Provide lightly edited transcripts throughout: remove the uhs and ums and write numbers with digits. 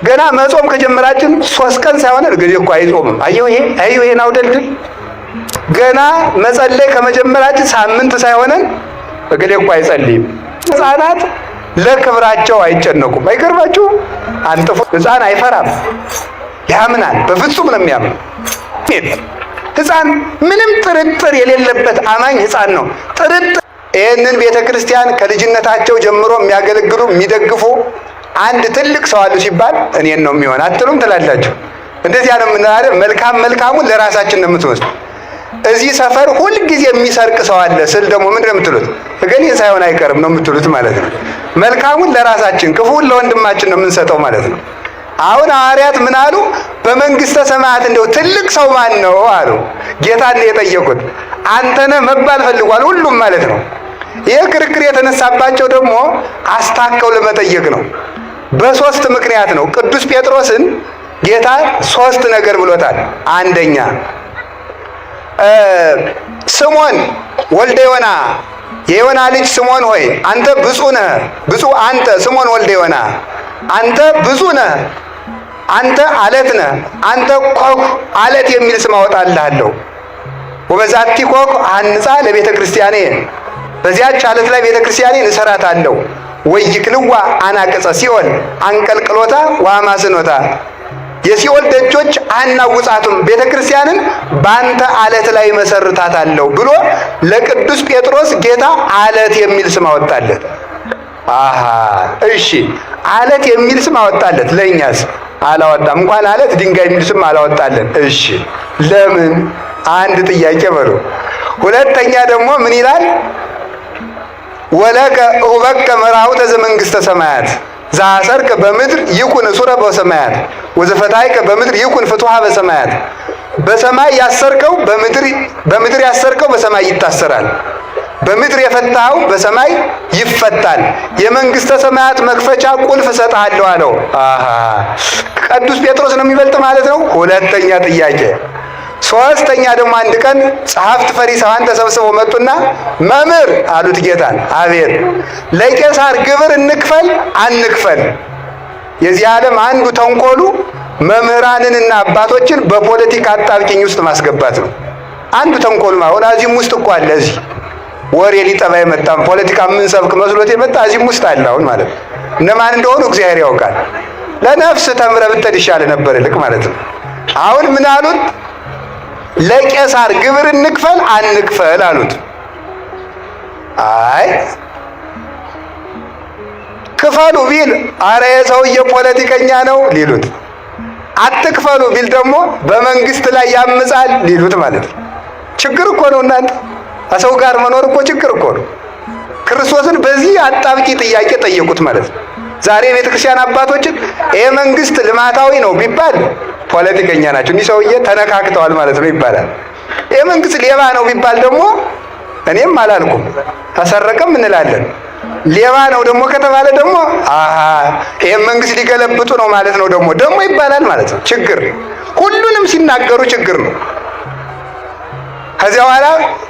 ገና መጾም ከጀመራችን 3 ቀን ሳይሆን እርግጥ እኮ አይጾምም። አየሁ ይሄን አውደልድል። ገና መጸለይ ከመጀመራችን ሳምንት ሳይሆነን እርግጥ እኮ አይጸልይም። ሕፃናት ለክብራቸው አይጨነቁም። አይገርማችሁ? አንጥፎ ሕፃን አይፈራም፣ ያምናል። በፍጹም ነው የሚያምን። ሕፃን ምንም ጥርጥር የሌለበት አማኝ ሕፃን ነው። ጥርጥር ይህንን ቤተክርስቲያን ከልጅነታቸው ጀምሮ የሚያገለግሉ የሚደግፉ አንድ ትልቅ ሰው አሉ ሲባል እኔን ነው የሚሆን አትሉም ትላላችሁ። እንደዚያ ነው የምንላለ። መልካሙን ለራሳችን ነው የምትወስድ። እዚህ ሰፈር ሁልጊዜ የሚሰርቅ ሰው አለ ስል ደግሞ ምንድን ነው የምትሉት? እገሌ ሳይሆን አይቀርም ነው የምትሉት ማለት ነው። መልካሙን ለራሳችን ክፉን ለወንድማችን ነው የምንሰጠው ማለት ነው። አሁን ሐዋርያት ምን አሉ? በመንግስተ ሰማያት እንደው ትልቅ ሰው ማን ነው አሉ። ጌታን የጠየቁት አንተነህ መባል ፈልጓል ሁሉም ማለት ነው። ይህ ክርክር የተነሳባቸው ደግሞ አስታከው ለመጠየቅ ነው። በ3 ምክንያት ነው። ቅዱስ ጴጥሮስን ጌታ 3 ነገር ብሎታል። አንደኛ ስሞን ወልደ ዮና የዮና ልጅ ስሞን ሆይ አንተ ብፁዕ ነህ። ብፁዕ አንተ ስሞን ወልደ ዮና አንተ ብፁዕ ነህ፣ አንተ አለት ነህ፣ አንተ ኮክ አለት የሚል ስም አወጣልሃለሁ። ወበዛቲ ኮክ አንጻ ለቤተ ክርስቲያኔ በዚያች አለት ላይ ቤተ ክርስቲያኔን እሰራታለሁ። ወይክልዋ አናቅጸ ሲኦል አንቀልቅሎታ ወአማስኖታ የሲኦል ደጆች አያናውጻቱም፣ ቤተ ክርስቲያንን በአንተ አለት ላይ መሰርታታለሁ ብሎ ለቅዱስ ጴጥሮስ ጌታ አለት የሚል ስም አወጣለት። አሃ እሺ፣ አለት የሚል ስም አወጣለት። ለእኛስ አላወጣም። እንኳን አለት ድንጋይ የሚል ስም አላወጣለን። እሺ ለምን? አንድ ጥያቄ በሉ። ሁለተኛ ደግሞ ምን ይላል? ወለከ እሁበከ መራሁተ ዘመንግስተ ሰማያት ዘአሰርከ በምድር ይኩን ሱረ በሰማያት ወዘፈታይከ በምድር ይኩን ፍትሐ በሰማያት። በሰማይ ያሰርከው በምድር ያሰርከው በሰማይ ይታሰራል፣ በምድር የፈታኸው በሰማይ ይፈታል። የመንግስተ ሰማያት መክፈቻ ቁልፍ እሰጥሃለሁ አለው። አሃ ቅዱስ ጴጥሮስ ነው የሚበልጥ ማለት ነው። ሁለተኛ ጥያቄ። ሶስተኛ ደግሞ አንድ ቀን ጸሐፍት ፈሪሳውያን ተሰብስበው መጡና መምህር አሉት ጌታን። አቤት። ለቄሳር ግብር እንክፈል አንክፈል? የዚህ ዓለም አንዱ ተንኮሉ መምህራንንና አባቶችን በፖለቲካ አጣብቂኝ ውስጥ ማስገባት ነው። አንዱ ተንኮሉ አሁን እዚህም ውስጥ እኮ አለ። እዚህ ወሬ ሊጠባ የመጣም ፖለቲካ የምንሰብክ መስሎት የመጣ እዚህም ውስጥ አለ። አሁን ማለት ነው። እነማን እንደሆኑ እግዚአብሔር ያውቃል። ለነፍስ ተምረህ ብትሄድ ይሻል ነበር ይልቅ ማለት ነው። አሁን ምን አሉት? ለቄሳር ግብር እንክፈል አንክፈል አሉት። አይ ክፈሉ ቢል አረ የሰውዬ ፖለቲከኛ ነው ሊሉት፣ አትክፈሉ ቢል ደግሞ በመንግስት ላይ ያምጻል ሊሉት ማለት ነው። ችግር እኮ ነው እናንተ። ከሰው ጋር መኖር እኮ ችግር እኮ ነው። ክርስቶስን በዚህ አጣብቂ ጥያቄ ጠየቁት ማለት ነው። ዛሬ ቤተክርስቲያን አባቶችን ይሄ መንግስት ልማታዊ ነው ቢባል ፖለቲከኛ ናቸው፣ እኒህ ሰውዬ ተነካክተዋል ማለት ነው ይባላል። ይሄ መንግስት ሌባ ነው ቢባል ደግሞ እኔም አላልኩም ተሰረቀም እንላለን። ሌባ ነው ደግሞ ከተባለ ደግሞ አሃ ይሄ መንግስት ሊገለብጡ ነው ማለት ነው ደግሞ ይባላል ማለት ነው። ችግር ሁሉንም ሲናገሩ ችግር ነው። ከዚያ በኋላ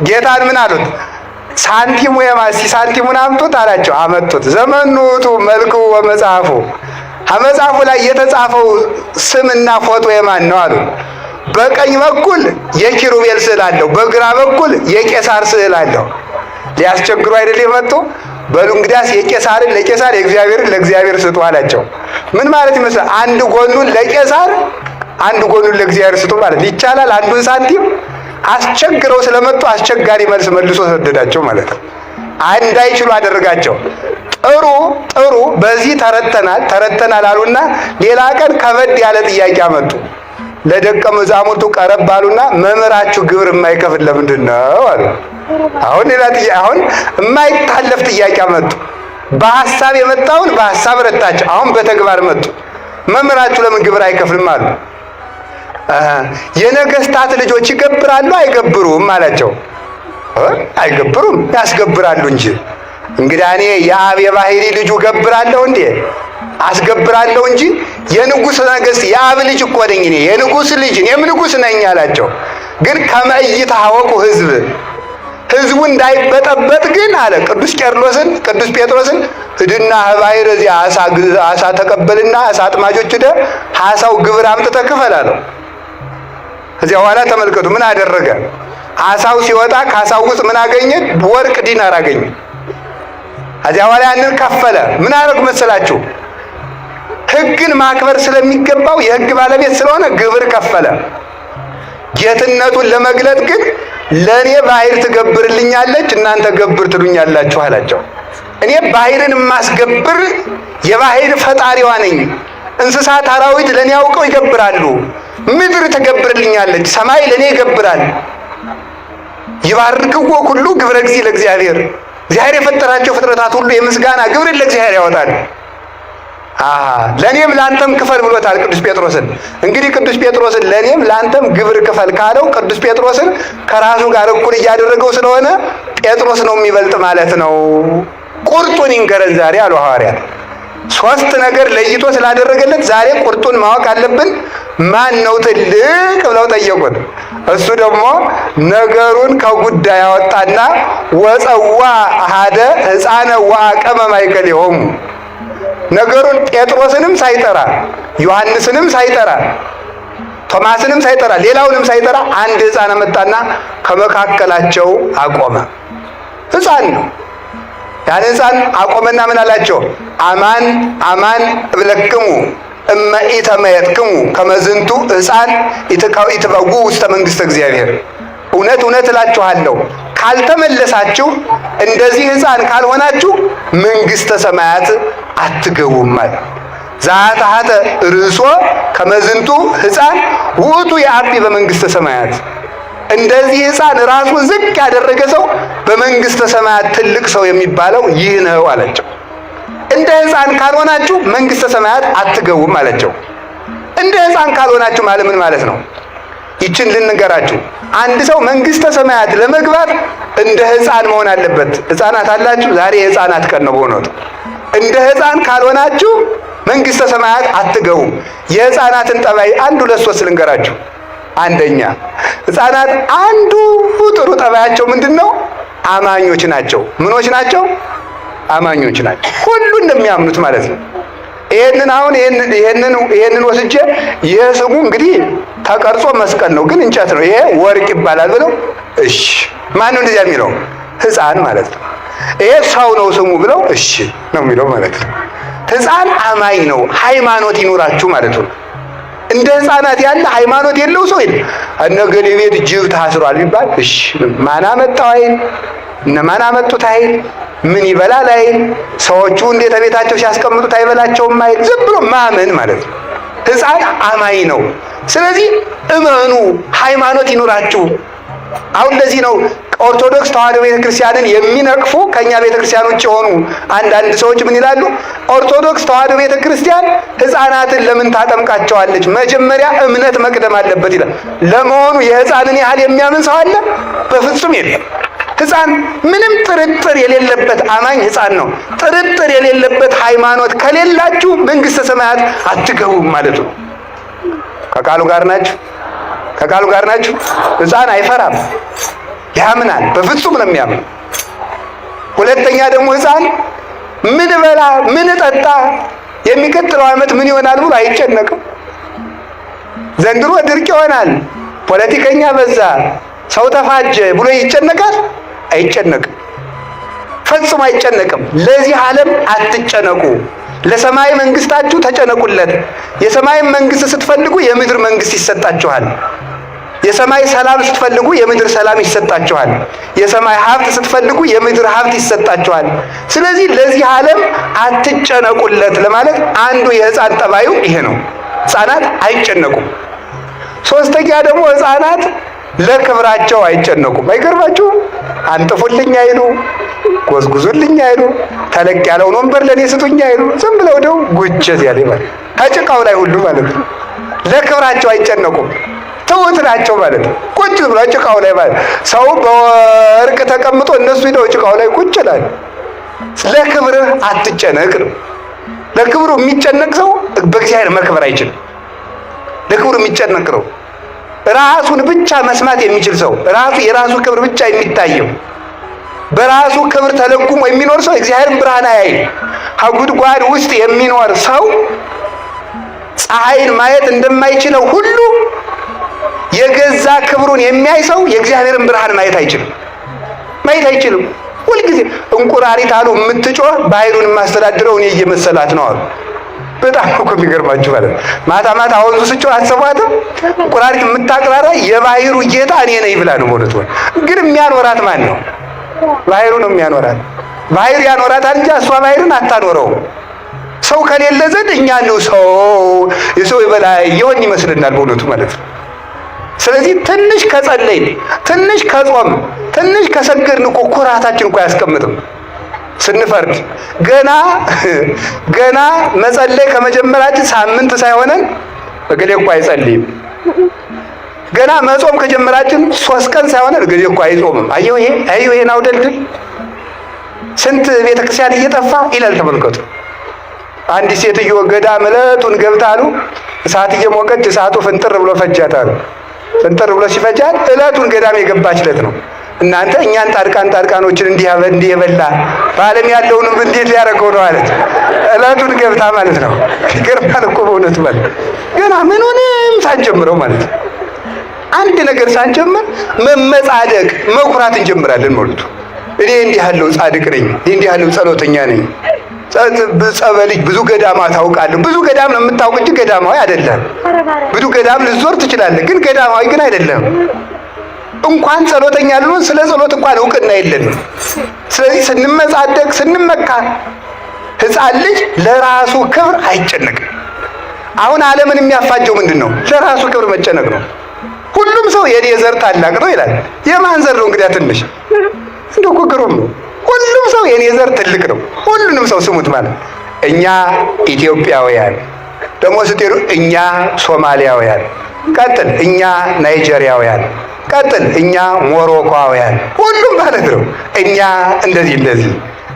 ጌታን ምን አሉት? ሳንቲሙ የማሲ ሳንቲሙን አምጡት አላቸው። አመጡት። ዘመኑቱ መልኩ ወመጽሐፉ ከመጽሐፉ ላይ የተጻፈው ስምና ፎቶ የማን ነው አሉ። በቀኝ በኩል የኪሩቤል ስዕል አለው፣ በግራ በኩል የቄሳር ስዕል አለው። ሊያስቸግሩ አይደል የመጡ? በሉ እንግዲያስ የቄሳርን ለቄሳር የእግዚአብሔርን ለእግዚአብሔር ስጡ አላቸው። ምን ማለት ይመስላል? አንድ ጎኑን ለቄሳር አንድ ጎኑን ለእግዚአብሔር ስጡ ማለት ይቻላል? አንዱን ሳንቲም አስቸግረው ስለመጡ አስቸጋሪ መልስ መልሶ ሰደዳቸው ማለት ነው። እንዳይችሉ አደረጋቸው። ጥሩ በዚህ ተረተናል አሉና ሌላ ቀን ከበድ ያለ ጥያቄ አመጡ። ለደቀ መዛሙርቱ ቀረብ አሉና መምህራችሁ ግብር የማይከፍል ለምንድን ነው አሉ። አሁን የማይታለፍ ጥያቄ አመጡ። በሐሳብ የመጣውን በሐሳብ ረታቸው። አሁን በተግባር መጡ። መምህራችሁ ለምን ግብር አይከፍልም አሉ። የነገስታት ልጆች ይገብራሉ አይገብሩም አላቸው። አይገብሩም ያስገብራሉ እንጂ። እንግዲህ እኔ የአብ የባህሪ ልጁ ገብራለሁ እንዴ? አስገብራለሁ እንጂ የንጉሥ ነገሥት የአብ ልጅ እኮ ነኝ እኔ፣ የንጉሥ ልጅ እኔም ንጉሥ ነኝ አላቸው። ግን ከመይታ አወቁ ህዝብ ህዝቡ እንዳይበጠበጥ ግን አለ ቅዱስ ጴጥሮስን ሂድና ባሕር እዚያ አሳ ተቀበልና አሳ አጥማጆች ሄደህ አሳው ግብር አምጥተህ ክፈል አለው። እዚያ በኋላ ተመልከቱ ምን አደረገ? አሳው ሲወጣ ከአሳው ውስጥ ምን አገኘ? ወርቅ ዲናር አገኘ። እዚያ በኋላ ያንን ከፈለ። ምን አደረጉ መሰላችሁ? ሕግን ማክበር ስለሚገባው የሕግ ባለቤት ስለሆነ ግብር ከፈለ። ጌትነቱን ለመግለጥ ግን ለእኔ ባሕር ትገብርልኛለች፣ እናንተ ገብር ትሉኛላችሁ አላቸው። እኔ ባሕርን የማስገብር የባሕር ፈጣሪዋ ነኝ። እንስሳት አራዊት ለእኔ አውቀው ይገብራሉ። ምድር ትገብርልኛለች፣ ሰማይ ለእኔ ይገብራል። ይባርክዎ ሁሉ ግብረ እግዚእ ለእግዚአብሔር። እግዚአብሔር የፈጠራቸው ፍጥረታት ሁሉ የምስጋና ግብርን ለእግዚአብሔር ያወጣል። ለእኔም ለአንተም ክፈል ብሎታል ቅዱስ ጴጥሮስን። እንግዲህ ቅዱስ ጴጥሮስን ለእኔም ለአንተም ግብር ክፈል ካለው ቅዱስ ጴጥሮስን ከራሱ ጋር እኩል እያደረገው ስለሆነ ጴጥሮስ ነው የሚበልጥ ማለት ነው። ቁርጡን ይንገረን ዛሬ አሉ ሐዋርያት። ሶስት ነገር ለይቶ ስላደረገለት ዛሬ ቁርጡን ማወቅ አለብን። ማን ነው ትልቅ ብለው ጠየቁት። እሱ ደግሞ ነገሩን ከጉዳይ ያወጣና ወፀዋ አሐደ ሕፃነ ወአቀመ ማእከሌሆሙ ነገሩን ጴጥሮስንም ሳይጠራ ዮሐንስንም ሳይጠራ ቶማስንም ሳይጠራ ሌላውንም ሳይጠራ አንድ ሕፃን መጣና ከመካከላቸው አቆመ። ሕፃን ነው። ያን ሕፃን አቆመና ምን አላቸው? አማን አማን እብለክሙ እመ ኢተመየጥክሙ ከመ ዝንቱ ሕፃን ኢትበጉ ውስተ መንግሥተ እግዚአብሔር። እውነት እውነት እላችኋለሁ ካልተመለሳችሁ እንደዚህ ሕፃን ካልሆናችሁ መንግሥተ ሰማያት አትገቡም ማለት ዛታሐተ ርእሶ ከመ ዝንቱ ሕፃን ውእቱ የአቢ በመንግሥተ ሰማያት። እንደዚህ ሕፃን ራሱን ዝቅ ያደረገ ሰው በመንግሥተ ሰማያት ትልቅ ሰው የሚባለው ይህ ነው አላቸው። እንደ ሕፃን ካልሆናችሁ መንግሥተ ሰማያት አትገቡም አላቸው። እንደ ሕፃን ካልሆናችሁ ማለት ምን ማለት ነው? ይችን ልንገራችሁ። አንድ ሰው መንግሥተ ሰማያት ለመግባት እንደ ሕፃን መሆን አለበት። ሕፃናት አላችሁ? ዛሬ የሕፃናት ቀን ነው በእውነቱ። እንደ ሕፃን ካልሆናችሁ መንግሥተ ሰማያት አትገቡም። የሕፃናትን ጠባይ አንድ ሁለት ሶስት ልንገራችሁ። አንደኛ ሕፃናት አንዱ ጥሩ ጠባያቸው ምንድን ነው? አማኞች ናቸው። ምኖች ናቸው? አማኞች ናቸው። ሁሉ እንደሚያምኑት ማለት ነው። ይሄንን ወስጄ ይሄ ስሙ እንግዲህ ተቀርጾ መስቀል ነው፣ ግን እንጨት ነው። ይሄ ወርቅ ይባላል ብለው እሺ። ማን ነው እንደዚያ የሚለው? ሕፃን ማለት ነው። ይሄ ሰው ነው ስሙ ብለው እሺ ነው የሚለው ማለት ነው። ሕፃን አማኝ ነው። ሃይማኖት ይኖራችሁ ማለት ነው። እንደ ሕፃናት ያለ ሃይማኖት የለው ሰው የለም። እነገሌ ቤት ጅብ ታስሯል ቢባል እሺ ማን አመጣው አይል፣ እነማን አመጡት አይል፣ ምን ይበላል አይል፣ ሰዎቹ እንዴት ቤታቸው ሲያስቀምጡት አይበላቸውም አይል፣ ዝም ብሎ ማመን ማለት ነው። ሕፃን አማኝ ነው። ስለዚህ እመኑ፣ ሃይማኖት ይኖራችሁ። አሁን ለዚህ ነው ኦርቶዶክስ ተዋሕዶ ቤተክርስቲያንን የሚነቅፉ ከኛ ቤተክርስቲያን ውጭ የሆኑ አንዳንድ ሰዎች ምን ይላሉ? ኦርቶዶክስ ተዋሕዶ ቤተክርስቲያን ሕፃናትን ለምን ታጠምቃቸዋለች? መጀመሪያ እምነት መቅደም አለበት ይላል። ለመሆኑ የሕፃንን ያህል የሚያምን ሰው አለ? በፍጹም የለም። ሕፃን ምንም ጥርጥር የሌለበት አማኝ ሕፃን ነው። ጥርጥር የሌለበት ሃይማኖት ከሌላችሁ መንግሥተ ሰማያት አትገቡም ማለት ነው። ከቃሉ ጋር ናችሁ? ከቃሉ ጋር ናችሁ? ሕፃን አይፈራም፣ ያምናል። በፍጹም ነው የሚያምን። ሁለተኛ ደግሞ ሕፃን ምን በላ ምን ጠጣ የሚቀጥለው ዓመት ምን ይሆናል ብሎ አይጨነቅም። ዘንድሮ ድርቅ ይሆናል፣ ፖለቲከኛ በዛ፣ ሰው ተፋጀ ብሎ ይጨነቃል? አይጨነቅም። ፈጽሞ አይጨነቅም። ለዚህ ዓለም አትጨነቁ፣ ለሰማይ መንግስታችሁ ተጨነቁለት። የሰማይ መንግስት ስትፈልጉ የምድር መንግስት ይሰጣችኋል። የሰማይ ሰላም ስትፈልጉ የምድር ሰላም ይሰጣችኋል። የሰማይ ሀብት ስትፈልጉ የምድር ሀብት ይሰጣችኋል። ስለዚህ ለዚህ ዓለም አትጨነቁለት ለማለት አንዱ የሕፃን ጠባዩ ይሄ ነው። ሕፃናት አይጨነቁም። ሶስተኛ ደግሞ ሕፃናት ለክብራቸው አይጨነቁም። አይገርማችሁም? አንጥፉልኝ አይሉ፣ ጎዝጉዙልኝ አይሉ፣ ተለቅ ያለውን ወንበር ለኔ ስጡኝ አይሉ። ዝም ብለው ደው ጉቸት ያለ ማለት ከጭቃው ላይ ሁሉ ማለት ነው። ለክብራቸው አይጨነቁም። ትውት ናቸው ማለት ነው። ቁጭ ብሎ ጭቃው ላይ ማለት ሰው በወርቅ ተቀምጦ እነሱ ሄደው ጭቃው ላይ ቁጭ ይላል። ለክብርህ አትጨነቅ ነው። ለክብሩ የሚጨነቅ ሰው በእግዚአብሔር መክበር አይችልም። ለክብሩ የሚጨነቅ ነው ራሱን ብቻ መስማት የሚችል ሰው፣ ራሱ የራሱ ክብር ብቻ የሚታየው በራሱ ክብር ተለጉሞ የሚኖር ሰው እግዚአብሔርን ብርሃን አያይም። ከጉድጓድ ውስጥ የሚኖር ሰው ፀሐይን ማየት እንደማይችለው ሁሉ የገዛ ክብሩን የሚያይ ሰው የእግዚአብሔርን ብርሃን ማየት አይችልም። ሁልጊዜ እንቁራሪት አሉ የምትጮህ ባህሩን የማስተዳድረው እኔ እየመሰላት ነው አሉ። በጣም እኮ የሚገርማችሁ ማለት ማታ ማታ ወንዙ ስጮህ አትሰማትም? እንቁራሪት የምታቅራራ የባህሩ ጌታ እኔ ነኝ ብላ ነው ማለት ነው። ግን የሚያኖራት ማን ነው? ባህሩ ነው የሚያኖራት። ባህሩ ያኖራታል እንጂ እሷ ባህሩን አታኖረውም። ሰው ከሌለ ዘንድ እኛ ነው ሰው የሰው የበላይ ይሆን ይመስልናል በእውነቱ ማለት ነው። ስለዚህ ትንሽ ከጸለይን፣ ትንሽ ከጾም፣ ትንሽ ከሰገድን እኮ ኩራታችን እኮ አያስቀምጥም። ስንፈርድ ገና መጸለይ ከመጀመራችን ሳምንት ሳይሆነን እገሌ እኮ አይጸልይም። ገና መጾም ከጀመራችን 3 ቀን ሳይሆነን እገሌ እኮ አይጾምም። አየሁ ይሄን አውደልድል ስንት ቤተክርስቲያን እየጠፋ ይላል። ተመልከቱ። አንዲት ሴትዮ ገዳም ዕለቱን ገብታ አሉ እሳት እየሞቀች እሳቱ ፍንጥር ብሎ ፈጃታል። ፍንጥር ብሎ ሲፈጃት ዕለቱን ገዳም የገባች ዕለት ነው። እናንተ እኛን ጻድቃኖችን እንዲህ የበላ በዓለም ያለውን እንዴት ሊያደርገው ነው ማለት ዕለቱን ገብታ ማለት ነው። ይገርማል እኮ በእውነቱ ማለት ገና ምኑንም ሳንጀምረው ማለት ነው። አንድ ነገር ሳንጀምር መመጻደቅ መኩራት እንጀምራለን ማለት ነው። እኔ እንዲህ ያለው ጻድቅ ነኝ፣ እንዲህ ያለው ጸሎተኛ ነኝ፣ ጸበልጅ ብዙ ገዳማት አውቃለሁ። ብዙ ገዳም ነው የምታውቅ እንጂ ገዳማዊ አይደለም። ብዙ ገዳም ልዞር ትችላለህ፣ ግን ገዳማዊ ግን አይደለም። እንኳን ጸሎተኛ ልሆን ስለ ጸሎት እንኳን እውቅና የለንም። ስለዚህ ስንመጻደቅ ስንመካ ሕፃን ልጅ ለራሱ ክብር አይጨነቅም። አሁን ዓለምን የሚያፋጀው ምንድን ነው? ለራሱ ክብር መጨነቅ ነው። ሁሉም ሰው የኔ ዘር ታላቅ ነው ይላል። የማን ዘር ነው እንግዲያ? ትንሽ እንደው እኮ ግሩም ነው። ሁሉም ሰው የኔ ዘር ትልቅ ነው። ሁሉንም ሰው ስሙት ማለት እኛ ኢትዮጵያውያን፣ ደግሞ ስትሄዱ እኛ ሶማሊያውያን፣ ቀጥል እኛ ናይጄሪያውያን፣ ቀጥል እኛ ሞሮኮዋውያን፣ ሁሉም ማለት ነው። እኛ እንደዚህ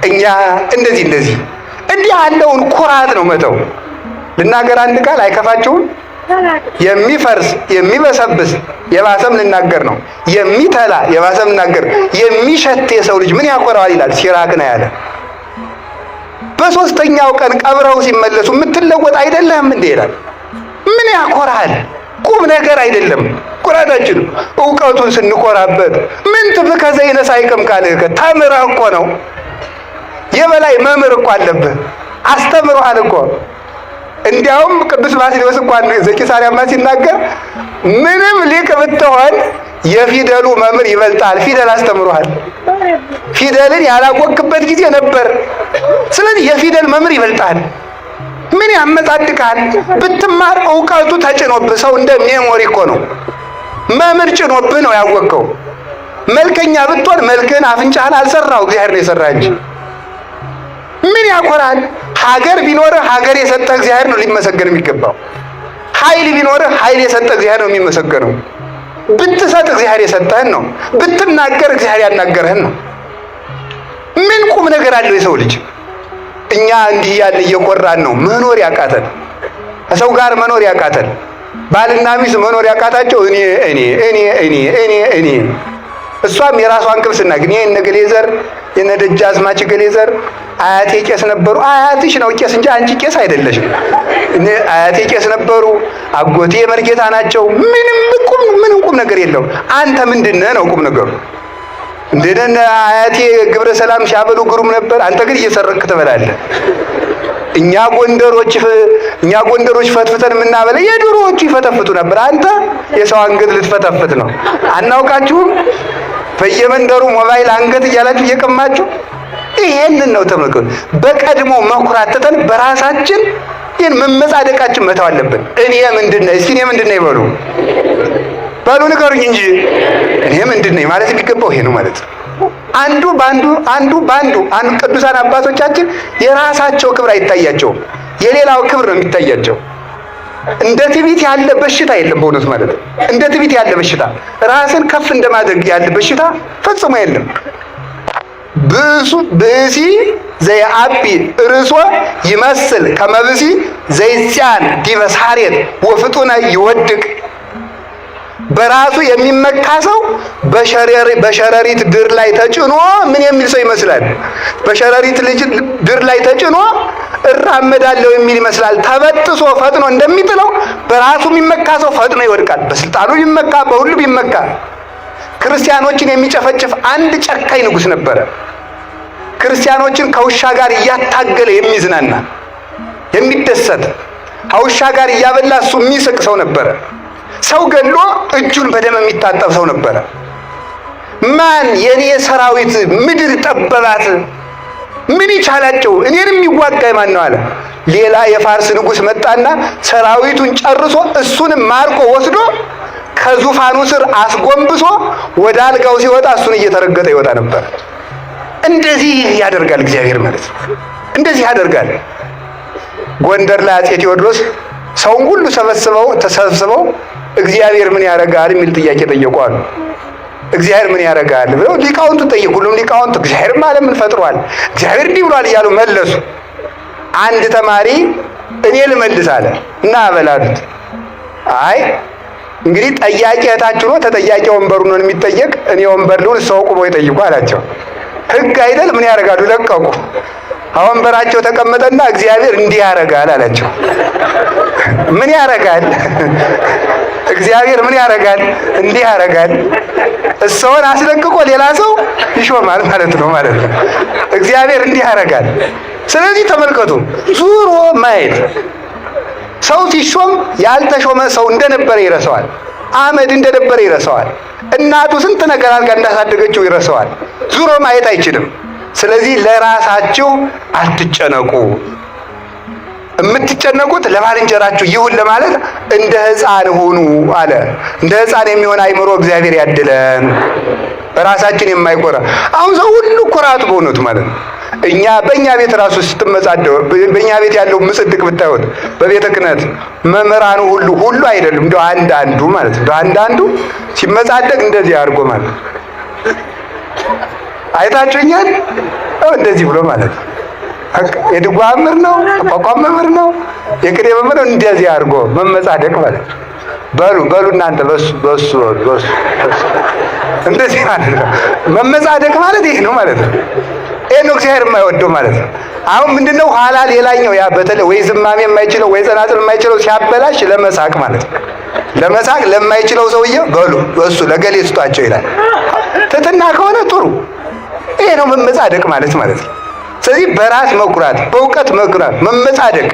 እኛ እንደዚህ እንዲህ ያለውን ኩራት ነው መተው። ልናገር አንድ ቃል አይከፋችሁም? የሚፈርስ የሚበሰብስ የባሰም ልናገር ነው። የሚተላ የባሰም ልናገር። የሚሸት የሰው ልጅ ምን ያኮራዋል ይላል ሲራክ ነው ያለ። በሶስተኛው ቀን ቀብረው ሲመለሱ የምትለወጥ አይደለም እንዴ ይላል። ምን ያኮራል? ቁም ነገር አይደለም ኩራታችን። እውቀቱን ስንኮራበት ምን ትፍከ ዘይነሳ አይቀም ካልከ ተምረህ እኮ ነው። የበላይ መምህር እኮ አለብህ። አስተምሮሃል እኮ። እንዲያውም ቅዱስ ባስልዮስ እንኳን ዘቂሳርያማ ሲናገር ምንም ሊቅ ብትሆን የፊደሉ መምህር ይበልጣል። ፊደል አስተምሮሃል። ፊደልን ያላወቅበት ጊዜ ነበር። ስለዚህ የፊደል መምህር ይበልጣል። ምን ያመጻድቃል? ብትማር እውቀቱ ተጭኖብህ። ሰው እንደ ሜሞሪ እኮ ነው። መምህር ጭኖብህ ነው ያወቅከው። መልከኛ ብትሆን መልክህን አፍንጫህን አልሰራው እግዚአብሔር ነው የሰራ እንጂ። ምን ያኮራል? ሀገር ቢኖርህ ሀገር የሰጠህ እግዚአብሔር ነው ሊመሰገን የሚገባው። ኃይል ቢኖርህ ኃይል የሰጠህ እግዚአብሔር ነው የሚመሰገነው። ብትሰጥ እግዚአብሔር የሰጠህን ነው። ብትናገር እግዚአብሔር ያናገረህን ነው። ምን ቁም ነገር አለው የሰው ልጅ? እኛ እንዲህ ያለ እየኮራን ነው መኖር ያቃተን። ከሰው ጋር መኖር ያቃተን፣ ባልና ሚስት መኖር ያቃታቸው እኔ እሷም የራሷን ክብስና ግን ይሄን ነገሌ ዘር የነደጃዝማች ገሌ ዘር አያቴ ቄስ ነበሩ። አያትሽ ነው ቄስ እንጂ አንቺ ቄስ አይደለሽም። አያቴ ቄስ ነበሩ፣ አጎቴ መርጌታ ናቸው። ምንም ቁም ነገር የለው። አንተ ምንድነህ ነው ቁም ነገሩ? እንደነ አያቴ ግብረ ሰላም ሲያበሉ ግሩም ነበር። አንተ ግን እየሰረቅክ ትበላለህ። እኛ ጎንደሮች ፈትፍተን የምናበለ የድሮዎቹ ይፈተፍቱ ነበር። አንተ የሰው አንገት ልትፈተፍት ነው። አናውቃችሁም? በየመንደሩ ሞባይል አንገት እያላችሁ እየቀማችሁ ይሄንን ነው ተመልከቱ። በቀድሞ መኩራት ትተን በራሳችን ይሄን መመጻደቃችን መተው አለብን። እኔ ምንድነው? እስኪ እኔ ምንድነው ይበሉ ንገሩኝ እንጂ እኔ ምንድነው ማለት የሚገባው ይሄ ነው ማለት ነው። አንዱ ባንዱ ቅዱሳን አባቶቻችን የራሳቸው ክብር አይታያቸውም፣ የሌላው ክብር ነው የሚታያቸው። እንደ ትዕቢት ያለ በሽታ የለም በእውነት ማለት ነው። እንደ ትዕቢት ያለ በሽታ፣ ራስን ከፍ እንደማድረግ ያለ በሽታ ፈጽሞ የለም። ብእሲ ዘየአቢ ርእሶ ይመስል ከመብሲ ዘይጽያን ዲበ ሳሬት ወፍጡነ ይወድቅ። በራሱ የሚመካ ሰው በሸረሪት ድር ላይ ተጭኖ ምን የሚል ሰው ይመስላል? በሸረሪት ድር ላይ ተጭኖ እራመዳለሁ የሚል ይመስላል። ተበጥሶ ፈጥኖ እንደሚጥለው በራሱ የሚመካ ሰው ፈጥኖ ይወድቃል። በስልጣኑ ቢመካ፣ በሁሉ ቢመካ። ክርስቲያኖችን የሚጨፈጭፍ አንድ ጨካኝ ንጉሥ ነበረ። ክርስቲያኖችን ከውሻ ጋር እያታገለ የሚዝናና የሚደሰት ከውሻ ጋር እያበላ እሱ የሚስቅ ሰው ነበረ። ሰው ገድሎ እጁን በደም የሚታጠብ ሰው ነበረ። ማን የኔ ሰራዊት ምድር ጠበባት፣ ምን ይቻላቸው፣ እኔንም የሚዋጋኝ ማን ነው አለ። ሌላ የፋርስ ንጉሥ መጣና ሰራዊቱን ጨርሶ እሱንም ማርኮ ወስዶ ከዙፋኑ ስር አስጎንብሶ ወደ አልጋው ሲወጣ እሱን እየተረገጠ ይወጣ ነበር። እንደዚህ ያደርጋል እግዚአብሔር ማለት ነው። እንደዚህ ያደርጋል። ጎንደር ላይ አፄ ቴዎድሮስ ሰውን ሁሉ ተሰብስበው እግዚአብሔር ምን ያደርጋል የሚል ጥያቄ ጠየቁ። እግዚአብሔር ምን ያደርጋል ብለው ሊቃውንቱ ጠየቁ። ሁሉም ሊቃውንቱ እግዚአብሔር ማለት ምን ፈጥሯል፣ እግዚአብሔር እንዲህ ብሏል እያሉ መለሱ። አንድ ተማሪ እኔ ልመልስ አለ እና አበላሉት። አይ እንግዲህ ጠያቂ እታችሁ ነው፣ ተጠያቂ ወንበሩ ነው የሚጠየቅ፣ እኔ ወንበር ልሁን ሰው ቁሞ ይጠይቁ አላቸው። ሕግ አይደል? ምን ያደርጋሉ? ለቀቁ። ወንበራቸው ተቀመጠና እግዚአብሔር እንዲህ ያደርጋል አላቸው። ምን ያደርጋል? እግዚአብሔር ምን ያደርጋል? እንዲህ ያደርጋል። እሰውን አስለቅቆ ሌላ ሰው ይሾማል ማለት ነው። እግዚአብሔር እንዲህ ያደርጋል። ስለዚህ ተመልከቱ፣ ዙሮ ማየት። ሰው ሲሾም ያልተሾመ ሰው እንደነበረ ይረሳዋል። አመድ እንደነበረ ይረሳዋል። እናቱ ስንት ነገር አድርጋ እንዳሳደገችው ይረሳዋል። ዙሮ ማየት አይችልም። ስለዚህ ለራሳችሁ አትጨነቁ። የምትጨነቁት ለባልንጀራችሁ ይሁን ለማለት እንደ ሕፃን ሁኑ አለ። እንደ ሕፃን የሚሆን አይምሮ እግዚአብሔር ያድለን። በራሳችን የማይኮራ አሁን ሰው ሁሉ ኩራቱ በእውነቱ ማለት ነው። እኛ በእኛ ቤት ራሱ ስትመጻደው በእኛ ቤት ያለው ምጽድቅ ብታዩት በቤተ ክህነት መምህራኑ ሁሉ አይደሉም፣ እንደው አንዳንዱ ማለት ነው። እንደው አንዳንዱ ሲመጻደቅ እንደዚህ አድርጎ ማለት አይታችሁኛል። እንደዚህ ብሎ ማለት ነው። የድጓ መምህር ነው፣ የቋንቋ መምህር ነው፣ የቅኔ መምህር ነው። እንደዚህ አድርጎ መመጻደቅ ማለት ነው። በሉ እናንተ በሱ እንደዚህ ማለት ነው። መመጻደቅ ማለት ይሄ ነው ማለት ነው። ይሄ ነው እግዚአብሔር የማይወደው ማለት ነው። አሁን ምንድነው ኋላ ሌላኛው ያ በተለይ ወይ ዝማሜ የማይችለው ወይ ጸናጽል የማይችለው ሲያበላሽ ለመሳቅ ማለት ነው። ለመሳቅ ለማይችለው ሰውዬ በሉ በሱ ለገሌ ስጧቸው ይላል። ትትና ከሆነ ጥሩ። ይሄ ነው መመጻደቅ ማለት ነው። ስለዚህ በራስ መኩራት፣ በእውቀት መኩራት፣ መመጻደቅ።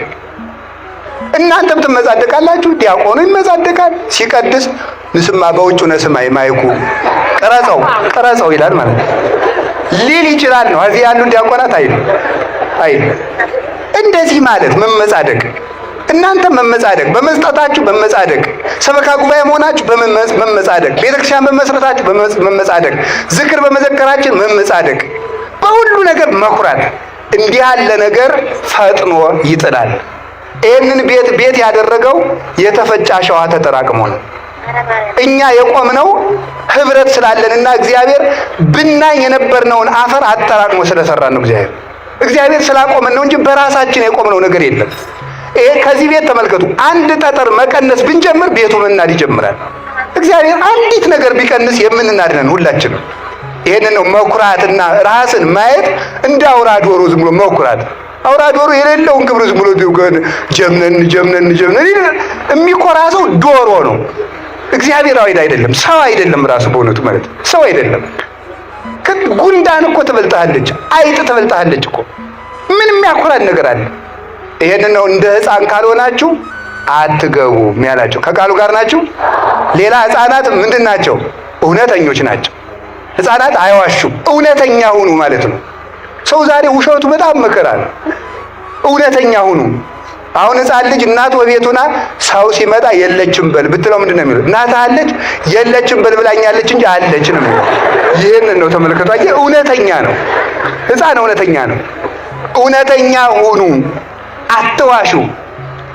እናንተም ትመጻደቃላችሁ። ዲያቆኑ ይመጻደቃል ሲቀድስ፣ ንስማ በውጭ ነስማይ ማይኩ ቀረጸው ይላል ማለት ነው። ሊል ይችላል ነው። እዚህ ያሉ ዲያቆናት አይል እንደዚህ ማለት መመጻደቅ። እናንተ መመጻደቅ፣ በመስጠታችሁ መመጻደቅ፣ ሰበካ ጉባኤ መሆናችሁ በመመጻደቅ፣ ቤተክርስቲያን በመስረታችሁ በመመጻደቅ፣ ዝክር በመዘከራችን መመጻደቅ፣ በሁሉ ነገር መኩራት። እንዲህ ያለ ነገር ፈጥኖ ይጥላል። ይህንን ቤት ያደረገው የተፈጨ አሸዋ ተጠራቅሞ ነው። እኛ የቆምነው ህብረት ስላለንና እግዚአብሔር ብናኝ የነበርነውን አፈር አጠራቅሞ ስለሰራን ነው። እግዚአብሔር ስላቆመን ነው እንጂ በራሳችን የቆምነው ነገር የለም። ይሄ ከዚህ ቤት ተመልከቱ። አንድ ጠጠር መቀነስ ብንጀምር ቤቱ መናድ ይጀምራል። እግዚአብሔር አንዲት ነገር ቢቀንስ የምንናድነን ሁላችንም። ይሄንን ነው መኩራትና ራስን ማየት። እንደ አውራ ዶሮ ዝም ብሎ መኩራት። አውራ ዶሮ የሌለውን ክብር ዝም ብሎ ጀምነን የሚኮራ ሰው ዶሮ ነው። እግዚአብሔራዊ አይደለም፣ ሰው አይደለም። ራሱ በእውነቱ ማለት ሰው አይደለም። ጉንዳን እኮ ትበልጣለች፣ አይጥ ትበልጣለች እኮ። ምን የሚያኮራን ነገር አለ? ይሄንን ነው እንደ ሕፃን ካልሆናችሁ አትገቡም ያላቸው። ከቃሉ ጋር ናችሁ። ሌላ ሕፃናት ምንድን ናቸው? እውነተኞች ናቸው። ሕፃናት አይዋሹም፣ እውነተኛ ሁኑ ማለት ነው። ሰው ዛሬ ውሸቱ በጣም መከራ ነው። እውነተኛ ሁኑ። አሁን ሕፃን ልጅ እናቱ በቤቱና ሰው ሲመጣ የለችም በል ብትለው ምንድን ነው የሚለው? እናት አለች የለችም በል ብላኛለች እንጂ አለች ነው የሚለው። ይህንን ነው ተመልከቱ። እውነተኛ ነው ሕፃን፣ እውነተኛ ነው። እውነተኛ ሁኑ፣ አትዋሹ፣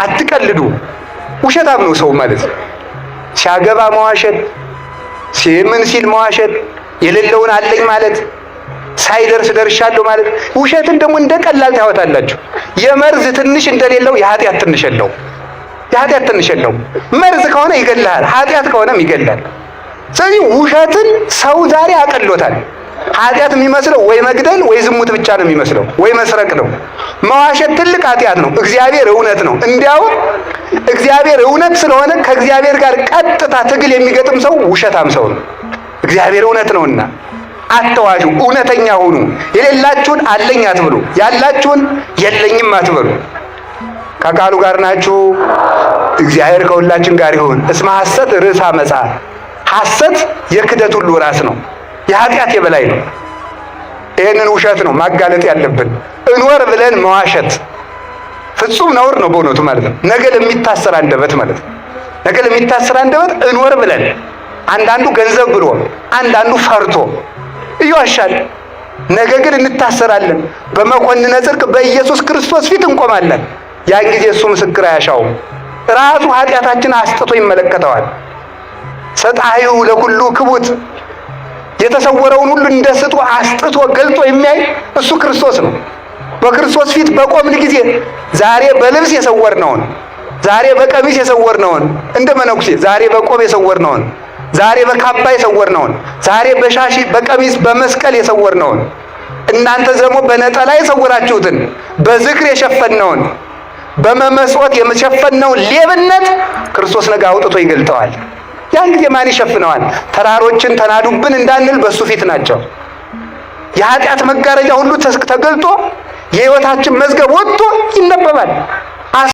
አትቀልዱ። ውሸታም ነው ሰው ማለት ነው። ሲያገባ መዋሸት፣ ምን ሲል መዋሸት፣ የሌለውን አለኝ ማለት፣ ሳይደርስ ደርሻለሁ ማለት። ውሸትን ደግሞ እንደ ቀላል ታወታላችሁ። የመርዝ ትንሽ እንደሌለው የኃጢአት ትንሽ የለው። የኃጢአት ትንሽ የለውም። መርዝ ከሆነ ይገድልሃል፣ ኃጢአት ከሆነም ይገድላል። ስለዚህ ውሸትን ሰው ዛሬ አቀሎታል። ኃጢአት የሚመስለው ወይ መግደል ወይ ዝሙት ብቻ ነው የሚመስለው፣ ወይ መስረቅ ነው። መዋሸት ትልቅ ኃጢአት ነው። እግዚአብሔር እውነት ነው። እንዲያውም እግዚአብሔር እውነት ስለሆነ ከእግዚአብሔር ጋር ቀጥታ ትግል የሚገጥም ሰው ውሸታም ሰው ነው። እግዚአብሔር እውነት ነውና አትዋሹ፣ እውነተኛ ሁኑ። የሌላችሁን አለኝ አትብሉ፣ ያላችሁን የለኝም አትበሉ። ከቃሉ ጋር ናችሁ። እግዚአብሔር ከሁላችን ጋር ይሁን። እስመ ሐሰት ርዕሰ አመፃ፣ ሐሰት የክደት ሁሉ ራስ ነው፣ የኃጢአት የበላይ ነው። ይህንን ውሸት ነው ማጋለጥ ያለብን። እንወር ብለን መዋሸት ፍጹም ነውር ነው በእውነቱ ማለት ነው። ነገ ለሚታሰር አንደበት ማለት ነው። ነገ ለሚታሰር አንደበት እንወር ብለን፣ አንዳንዱ ገንዘብ ብሎ፣ አንዳንዱ ፈርቶ ይዋሻል። ነገ ግን እንታሰራለን። በመኮንነ ጽድቅ በኢየሱስ ክርስቶስ ፊት እንቆማለን። ያን ጊዜ እሱ ምስክር አያሻውም። ራሱ ኃጢአታችን አስጥቶ ይመለከተዋል። ሰጣዩ ለኩሉ ክቡት፣ የተሰወረውን ሁሉ እንደ ስጡ አስጥቶ ገልጦ የሚያይ እሱ ክርስቶስ ነው። በክርስቶስ ፊት በቆምን ጊዜ ዛሬ በልብስ የሰወርነውን፣ ዛሬ በቀሚስ የሰወርነውን፣ እንደ መነኩሴ ዛሬ በቆብ የሰወርነውን፣ ዛሬ በካባ የሰወርነውን፣ ዛሬ በሻሽ በቀሚስ በመስቀል የሰወርነውን፣ እናንተ ደግሞ በነጠላ የሰወራችሁትን፣ በዝክር የሸፈነውን፣ በመመስወት የሸፈነውን ሌብነት ክርስቶስ ነገ አውጥቶ ይገልጠዋል። ያን ጊዜ ማን ይሸፍነዋል? ተራሮችን ተናዱብን እንዳንል በሱ ፊት ናቸው። የኃጢአት መጋረጃ ሁሉ ተገልጦ የሕይወታችን መዝገብ ወጥቶ ይነበባል።